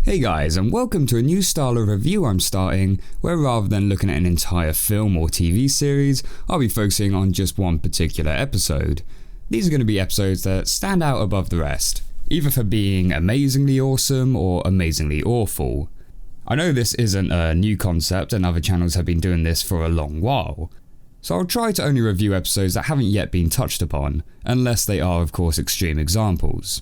Hey guys, and welcome to a new style of review I'm starting, where rather than looking at an entire film or TV series, I'll be focusing on just one particular episode. These are going to be episodes that stand out above the rest, either for being amazingly awesome or amazingly awful. I know this isn't a new concept and other channels have been doing this for a long while, so I'll try to only review episodes that haven't yet been touched upon, unless they are of course extreme examples.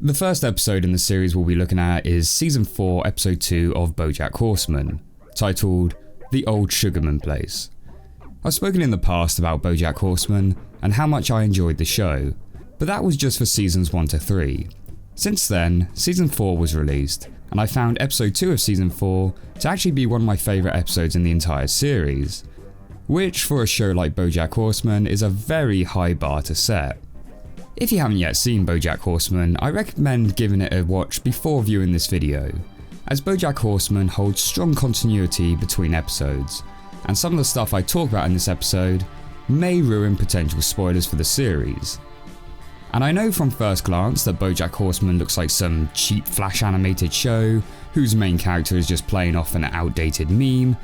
The first episode in the series we'll be looking at is Season 4 Episode 2 of Bojack Horseman, titled The Old Sugarman Place. I've spoken in the past about Bojack Horseman and how much I enjoyed the show, but that was just for Seasons 1 to 3. Since then, Season 4 was released, and I found Episode 2 of Season 4 to actually be one of my favourite episodes in the entire series, which for a show like Bojack Horseman is a very high bar to set. If you haven't yet seen Bojack Horseman, I recommend giving it a watch before viewing this video, as Bojack Horseman holds strong continuity between episodes, and some of the stuff I talk about in this episode may ruin potential spoilers for the series. And I know from first glance that Bojack Horseman looks like some cheap flash animated show whose main character is just playing off an outdated meme,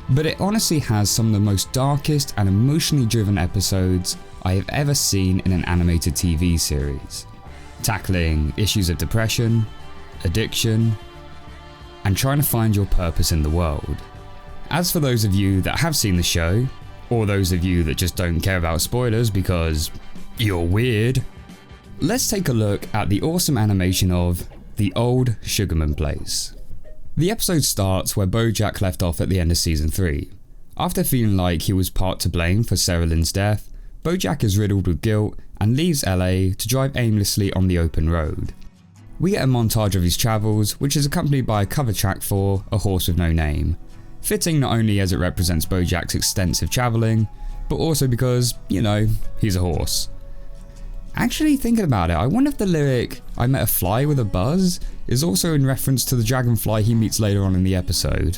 but it honestly has some of the most darkest and emotionally driven episodes I have ever seen in an animated TV series, tackling issues of depression, addiction, and trying to find your purpose in the world. As for those of you that have seen the show, or those of you that just don't care about spoilers because you're weird, let's take a look at the awesome animation of The Old Sugarman Place. The episode starts where Bojack left off at the end of Season 3. After feeling like he was part to blame for Sarah Lynn's death, Bojack is riddled with guilt and leaves LA to drive aimlessly on the open road. We get a montage of his travels, which is accompanied by a cover track for A Horse with No Name, fitting not only as it represents Bojack's extensive travelling, but also because, you know, he's a horse. Actually thinking about it, I wonder if the lyric, "I met a fly with a buzz," is also in reference to the dragonfly he meets later on in the episode.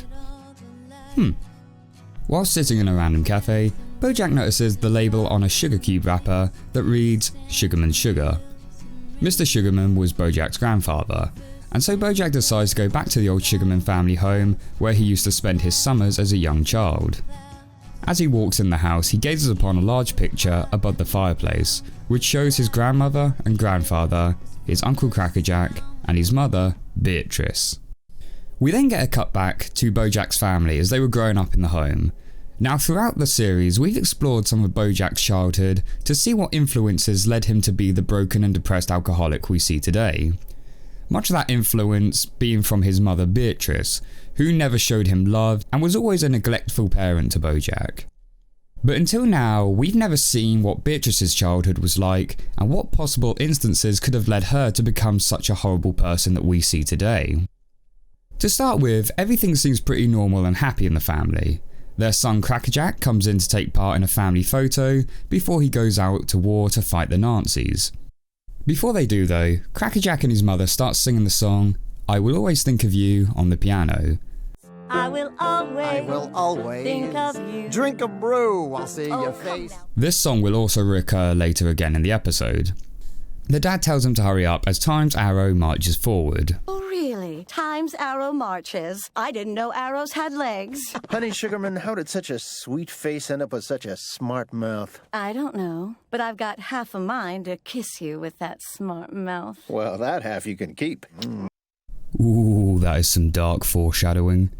While sitting in a random cafe, Bojack notices the label on a sugar cube wrapper that reads Sugarman Sugar. Mr. Sugarman was Bojack's grandfather, and so Bojack decides to go back to the old Sugarman family home where he used to spend his summers as a young child. As he walks in the house, he gazes upon a large picture above the fireplace, which shows his grandmother and grandfather, his uncle Crackerjack, and his mother, Beatrice. We then get a cut back to Bojack's family as they were growing up in the home. Now throughout the series, we've explored some of Bojack's childhood to see what influences led him to be the broken and depressed alcoholic we see today. Much of that influence being from his mother Beatrice, who never showed him love and was always a neglectful parent to Bojack. But until now, we've never seen what Beatrice's childhood was like and what possible instances could have led her to become such a horrible person that we see today. To start with, everything seems pretty normal and happy in the family. Their son Crackerjack comes in to take part in a family photo before he goes out to war to fight the Nazis. Before they do though, Crackerjack and his mother start singing the song "I Will Always Think of You" on the piano. I will always think of you. Drink a brew, I'll see your face. This song will also recur later again in the episode. The dad tells him to hurry up as Time's arrow marches forward. Oh, really? Time's arrow marches. I didn't know arrows had legs. Honey Sugarman, how did such a sweet face end up with such a smart mouth? I don't know, but I've got half a mind to kiss you with that smart mouth. Well, that half you can keep. Ooh, that is some dark foreshadowing.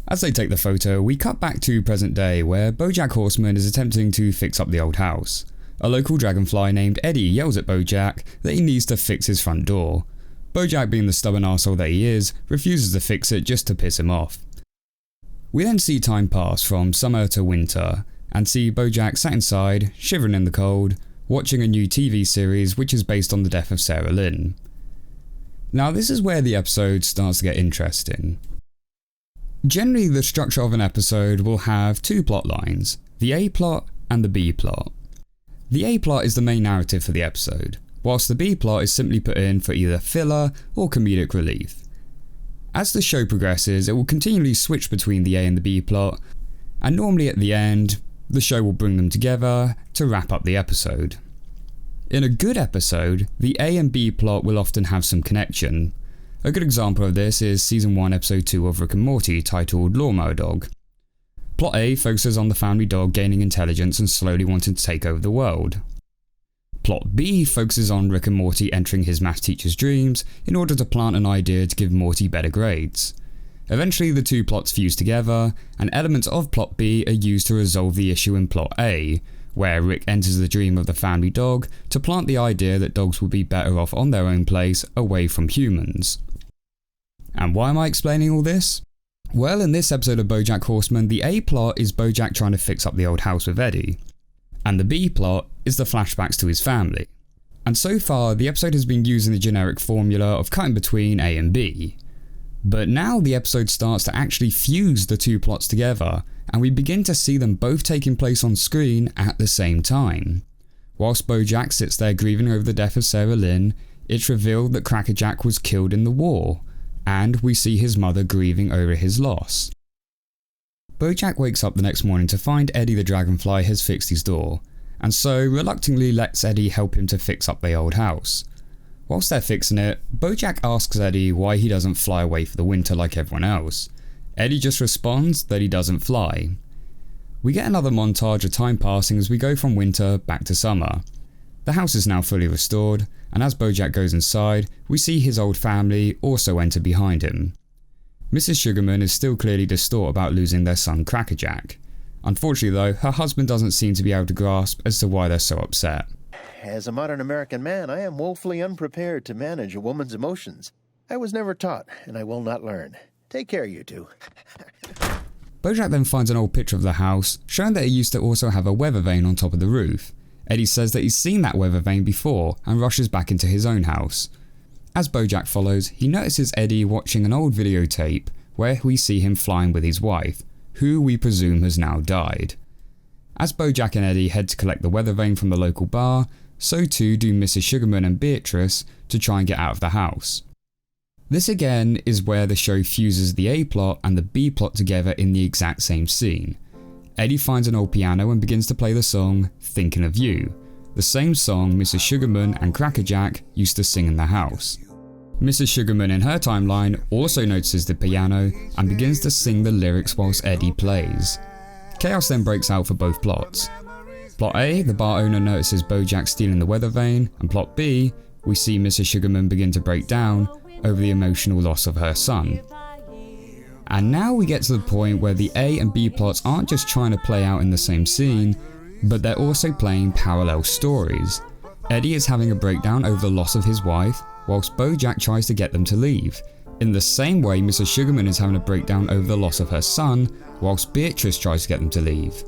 As they take the photo, we cut back to present day where Bojack Horseman is attempting to fix up the old house. A local dragonfly named Eddie yells at Bojack that he needs to fix his front door. Bojack, being the stubborn arsehole that he is, refuses to fix it just to piss him off. We then see time pass from summer to winter, and see Bojack sat inside, shivering in the cold, watching a new TV series which is based on the death of Sarah Lynn. Now this is where the episode starts to get interesting. Generally, the structure of an episode will have two plot lines, the A plot and the B plot. The A plot is the main narrative for the episode, whilst the B plot is simply put in for either filler or comedic relief. As the show progresses, it will continually switch between the A and the B plot, and normally at the end, the show will bring them together to wrap up the episode. In a good episode, the A and B plot will often have some connection. A good example of this is Season 1 Episode 2 of Rick and Morty titled Lawnmower Dog. Plot A focuses on the family dog gaining intelligence and slowly wanting to take over the world. Plot B focuses on Rick and Morty entering his math teacher's dreams in order to plant an idea to give Morty better grades. Eventually the two plots fuse together, and elements of Plot B are used to resolve the issue in Plot A, where Rick enters the dream of the family dog to plant the idea that dogs will be better off on their own place away from humans. And why am I explaining all this? Well, in this episode of Bojack Horseman, the A plot is Bojack trying to fix up the old house with Eddie, and the B plot is the flashbacks to his family. And so far, the episode has been using the generic formula of cutting between A and B. But now the episode starts to actually fuse the two plots together, and we begin to see them both taking place on screen at the same time. Whilst Bojack sits there grieving over the death of Sarah Lynn, it's revealed that Crackerjack was killed in the war, and we see his mother grieving over his loss. Bojack wakes up the next morning to find Eddie the Dragonfly has fixed his door, and so reluctantly lets Eddie help him to fix up the old house. Whilst they're fixing it, Bojack asks Eddie why he doesn't fly away for the winter like everyone else. Eddie just responds that he doesn't fly. We get another montage of time passing as we go from winter back to summer. The house is now fully restored, and as Bojack goes inside, we see his old family also enter behind him. Mrs. Sugarman is still clearly distraught about losing their son Crackerjack. Unfortunately though, her husband doesn't seem to be able to grasp as to why they're so upset. As a modern American man, I am woefully unprepared to manage a woman's emotions. I was never taught, and I will not learn. Take care, you two. Bojack then finds an old picture of the house, showing that it used to also have a weather vane on top of the roof. Eddie says that he's seen that weather vane before and rushes back into his own house. As Bojack follows, he notices Eddie watching an old videotape where we see him flying with his wife, who we presume has now died. As Bojack and Eddie head to collect the weather vane from the local bar, so too do Mrs. Sugarman and Beatrice to try and get out of the house. This again is where the show fuses the A plot and the B plot together in the exact same scene. Eddie finds an old piano and begins to play the song Thinking of You, the same song Mrs. Sugarman and Crackerjack used to sing in the house. Mrs. Sugarman in her timeline also notices the piano and begins to sing the lyrics whilst Eddie plays. Chaos then breaks out for both plots. Plot A, the bar owner notices Bojack stealing the weather vane, and plot B, we see Mrs. Sugarman begin to break down over the emotional loss of her son. And now we get to the point where the A and B plots aren't just trying to play out in the same scene, but they're also playing parallel stories. Eddie is having a breakdown over the loss of his wife, whilst Bojack tries to get them to leave. In the same way, Mrs. Sugarman is having a breakdown over the loss of her son, whilst Beatrice tries to get them to leave.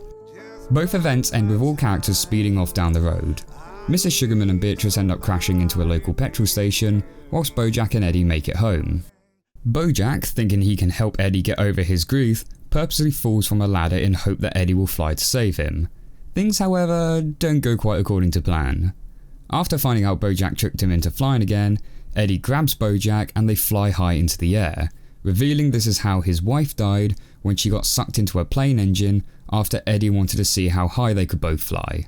Both events end with all characters speeding off down the road. Mrs. Sugarman and Beatrice end up crashing into a local petrol station, whilst Bojack and Eddie make it home. Bojack, thinking he can help Eddie get over his grief, purposely falls from a ladder in hope that Eddie will fly to save him. Things, however, don't go quite according to plan. After finding out Bojack tricked him into flying again, Eddie grabs Bojack and they fly high into the air, revealing this is how his wife died when she got sucked into a plane engine after Eddie wanted to see how high they could both fly.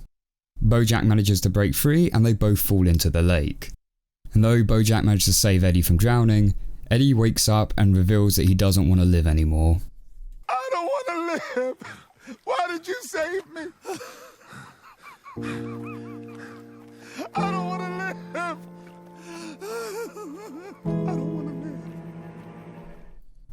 Bojack manages to break free and they both fall into the lake. And though Bojack manages to save Eddie from drowning, Eddie wakes up and reveals that he doesn't want to live anymore. I don't want to live! Why did you save me? I don't want to live! I don't want to live.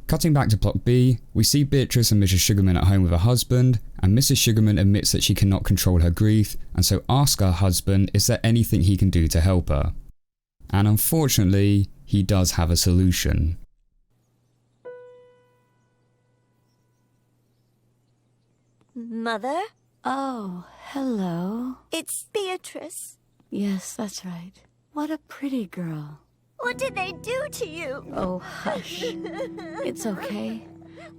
Cutting back to plot B, we see Beatrice and Mrs. Sugarman at home with her husband, and Mrs. Sugarman admits that she cannot control her grief, and so asks her husband is there anything he can do to help her. And unfortunately, he does have a solution. Mother? Oh, hello. It's Beatrice. Yes, that's right. What a pretty girl. What did they do to you? Oh, hush. It's okay.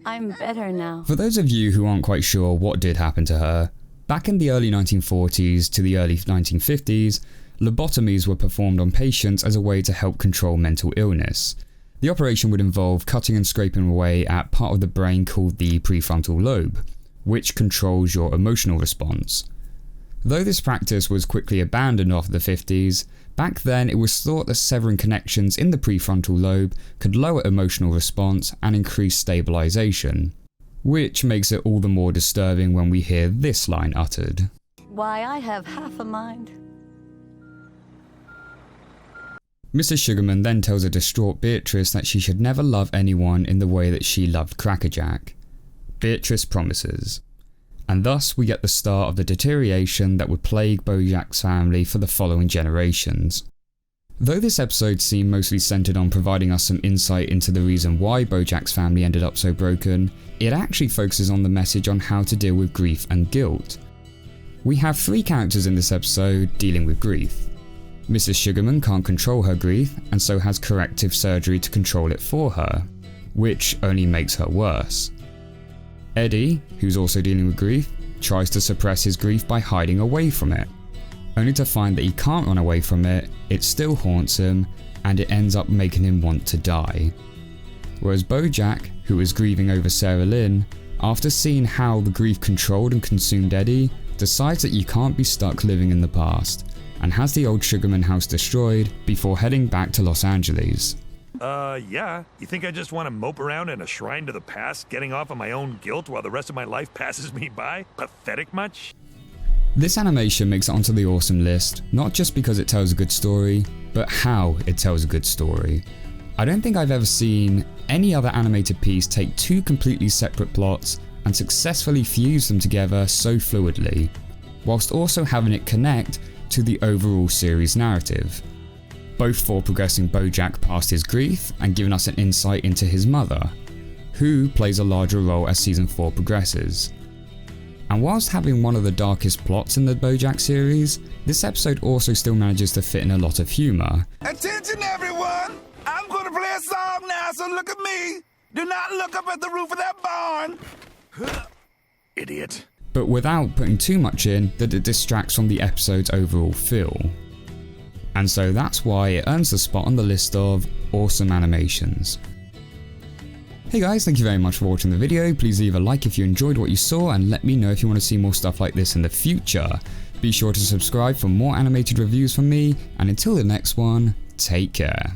I'm better now. For those of you who aren't quite sure what did happen to her, back in the early 1940s to the early 1950s, lobotomies were performed on patients as a way to help control mental illness. The operation would involve cutting and scraping away at part of the brain called the prefrontal lobe, which controls your emotional response. Though this practice was quickly abandoned after the 50s, Back then, it was thought that severing connections in the prefrontal lobe could lower emotional response and increase stabilization, which makes it all the more disturbing when we hear this line uttered. Why, I have half a mind. Mr. Sugarman then tells a distraught Beatrice that she should never love anyone in the way that she loved Crackerjack. Beatrice promises. And thus we get the start of the deterioration that would plague Bojack's family for the following generations. Though this episode seemed mostly centered on providing us some insight into the reason why Bojack's family ended up so broken, it actually focuses on the message on how to deal with grief and guilt. We have 3 characters in this episode dealing with grief. Mrs. Sugarman can't control her grief and so has corrective surgery to control it for her, which only makes her worse. Eddie, who's also dealing with grief, tries to suppress his grief by hiding away from it, only to find that he can't run away from it, it still haunts him, and it ends up making him want to die. Whereas Bojack, who is grieving over Sarah Lynn, after seeing how the grief controlled and consumed Eddie, decides that you can't be stuck living in the past, and has the old Sugarman house destroyed before heading back to Los Angeles. Yeah. You think I just want to mope around in a shrine to the past, getting off on my own guilt while the rest of my life passes me by? Pathetic much? This animation makes it onto the awesome list, not just because it tells a good story, but how it tells a good story. I don't think I've ever seen any other animated piece take 2 completely separate plots and successfully fuse them together so fluidly, whilst also having it connect to the overall series narrative, both for progressing Bojack past his grief and giving us an insight into his mother, who plays a larger role as season 4 progresses. And whilst having one of the darkest plots in the Bojack series, this episode also still manages to fit in a lot of humour. Attention everyone! I'm gonna play a song now, so look at me! Do not look up at the roof of that barn! Idiot. But without putting too much in that it distracts from the episode's overall feel. And so that's why it earns the spot on the list of awesome animations. Hey guys, thank you very much for watching the video. Please leave a like if you enjoyed what you saw and let me know if you want to see more stuff like this in the future. Be sure to subscribe for more animated reviews from me, and until the next one, take care.